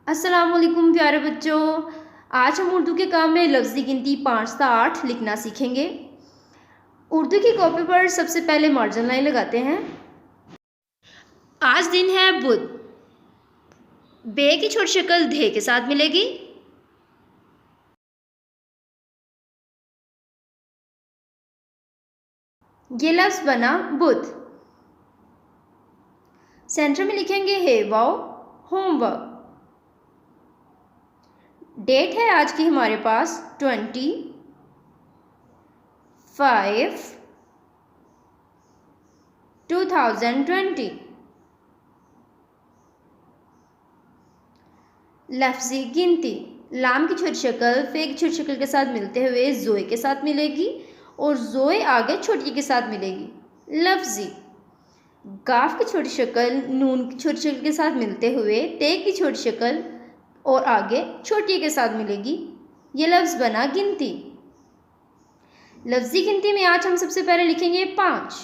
अस्सलामुअलैकुम प्यारे बच्चों। आज हम उर्दू के काम में लफ्ज़ी गिनती 5 से 8 लिखना सीखेंगे। उर्दू की कॉपी पर सबसे पहले मार्जिन लाइन लगाते हैं। आज दिन है बुध। बे की छोटी शक्ल धे के साथ मिलेगी। ये लफ्ज़ बना बुध। सेंटर में लिखेंगे हे वाओ होमवर्क। डेट है आज की हमारे पास 25/5/2020। लफ्ज़ी गिनती लाम की छोटी शक्ल फे की छोटी शक्ल के साथ मिलते हुए जोए के साथ मिलेगी और जोए आगे छोटी के साथ मिलेगी। लफ्ज़ी गाफ की छोटी शक्ल नून की छोटी शक्ल के साथ मिलते हुए ते की छोटी शक्ल और आगे छोटी के साथ मिलेगी। ये लफ्ज़ बना गिनती। लफ्ज़ी गिनती में आज हम सबसे पहले लिखेंगे 5।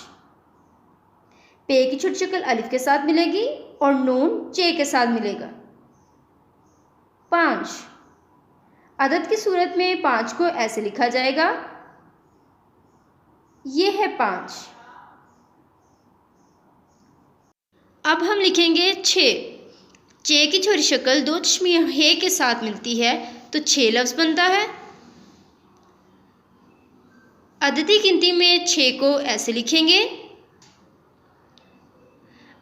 पे की छोटी शक्ल अलिफ के साथ मिलेगी और नून चे के साथ मिलेगा। 5 अदद की सूरत में 5 को ऐसे लिखा जाएगा। ये है 5। अब हम लिखेंगे 6। चे की छोटी शक्ल दो चश्मी हे के साथ मिलती है तो 6 लफ्ज़ बनता है। अददी गिनती में 6 को ऐसे लिखेंगे।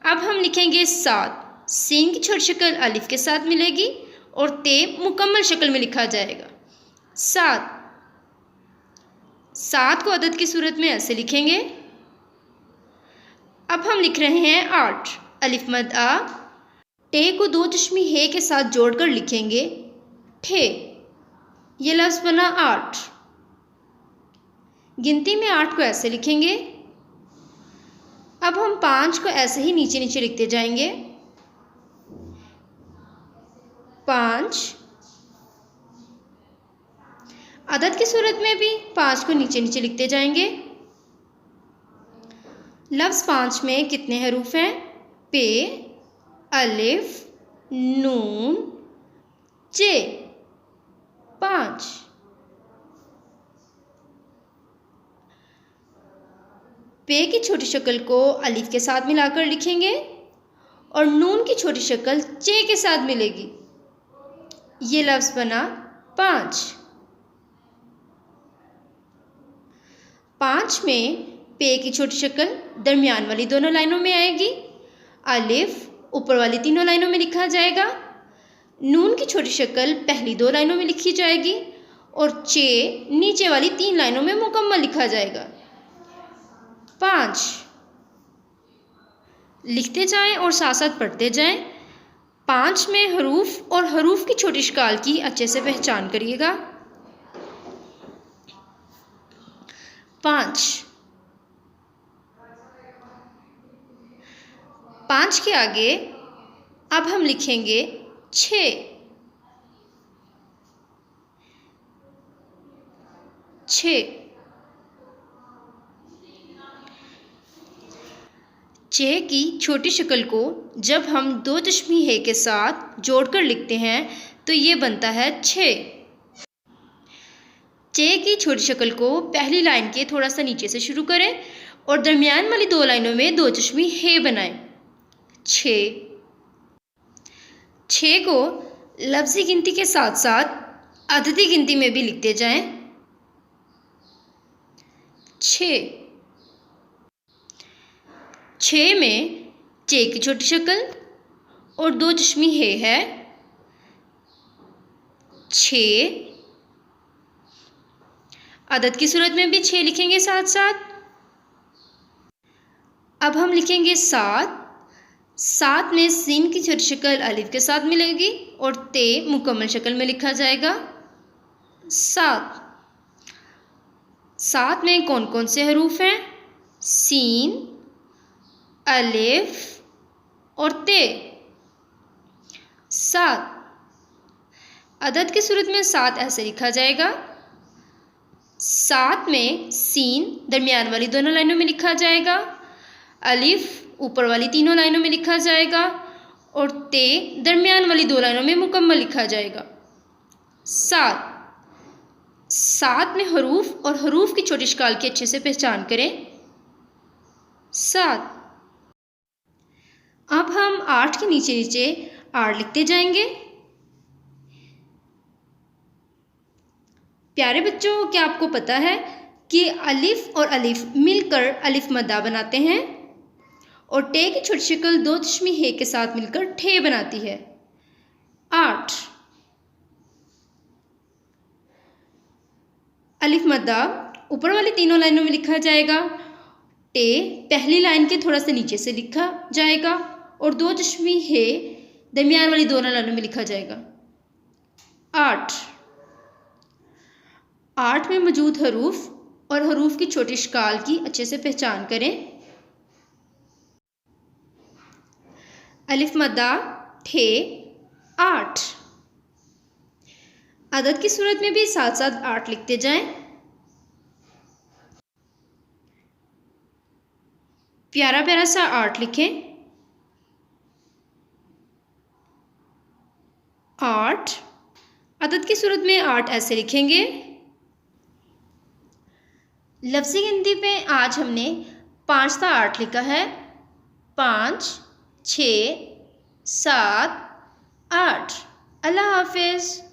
अब हम लिखेंगे 7। सीन की छोटी शक्ल अलिफ के साथ मिलेगी और ते मुकम्मल शक्ल में लिखा जाएगा। 7 को अदद की सूरत में ऐसे लिखेंगे। अब हम लिख रहे हैं 8। अलिफ मद आ टे को दो चश्मी हे के साथ जोड़कर लिखेंगे ठे। ये लफ्ज़ बना 8। गिनती में 8 को ऐसे लिखेंगे। अब हम 5 को ऐसे ही नीचे नीचे लिखते जाएंगे। 5 अदद की सूरत में भी 5 को नीचे नीचे लिखते जाएंगे। लफ्ज़ 5 में कितने हरूफ हैं? पे, अलिफ, नून, चे। 5 पे की छोटी शक्ल को अलिफ के साथ मिलाकर लिखेंगे और नून की छोटी शक्ल चे के साथ मिलेगी। ये लफ्ज़ बना 5। 5 में पे की छोटी शक्ल दरमियान वाली दोनों लाइनों में आएगी। अलिफ ऊपर वाली तीनों लाइनों में लिखा जाएगा। नून की छोटी शक्ल पहली 2 लाइनों में लिखी जाएगी और चे नीचे वाली 3 लाइनों में मुकम्मल लिखा जाएगा। 5 लिखते जाएं और साथ साथ पढ़ते जाएं। 5 में हरूफ और हरूफ की छोटी शक्ल की अच्छे से पहचान करिएगा। 5 के आगे अब हम लिखेंगे 6। 6 की छोटी शक्ल को जब हम दो चश्मी हे के साथ जोड़कर लिखते हैं तो ये बनता है 6। 6 की छोटी शक्ल को पहली लाइन के थोड़ा सा नीचे से शुरू करें और दरमियान वाली 2 लाइनों में 2 चश्मी हे बनाएं। 6 को लफ्ज़ी गिनती के साथ साथ अददी गिनती में भी लिखते जाएं। 6 में चे की छोटी शक्ल और 2 चश्मी हे है। 6 अदद की सूरत में भी 6 लिखेंगे साथ साथ। अब हम लिखेंगे 7। 7 में सीन की छोटी शक्ल अलिफ के साथ मिलेगी और ते मुकम्मल शक्ल में लिखा जाएगा। 7 में कौन कौन से हरूफ हैं? सीन, अलिफ और ते। 7 अदद की सूरत में 7 ऐसे लिखा जाएगा। 7 में सीन दरमियान वाली दोनों लाइनों में लिखा जाएगा। अलिफ ऊपर वाली तीनों लाइनों में लिखा जाएगा और ते दरमियान वाली 2 लाइनों में मुकम्मल लिखा जाएगा। 7 में हरूफ और हरूफ की छोटी शक्ल की अच्छे से पहचान करें। 7 अब हम 8 के नीचे नीचे आर लिखते जाएंगे। प्यारे बच्चों, क्या आपको पता है कि अलिफ और अलिफ मिलकर अलिफ मद्दा बनाते हैं और टे की छोटी शक्ल 2 दशमी हे के साथ मिलकर ठे बनाती है। 8 अलिफ मद्दा ऊपर वाली 3 लाइनों में लिखा जाएगा। टे पहली लाइन के थोड़ा सा नीचे से लिखा जाएगा और 2 दशमी हे दरमियान वाली 2 लाइनों में लिखा जाएगा। 8 में मौजूद हरूफ और हरूफ की छोटी शक्ल की अच्छे से पहचान करें। अलिफ मद्दा ठे 8। अदद की सूरत में भी साथ साथ 8 लिखते जाएं। प्यारा प्यारा सा 8 लिखें। 8 अदद की सूरत में 8 ऐसे लिखेंगे। लफ्ज़ी गिनती पे आज हमने 5 था 8 लिखा है। 5 6 7 8। अल्लाह हाफिज़।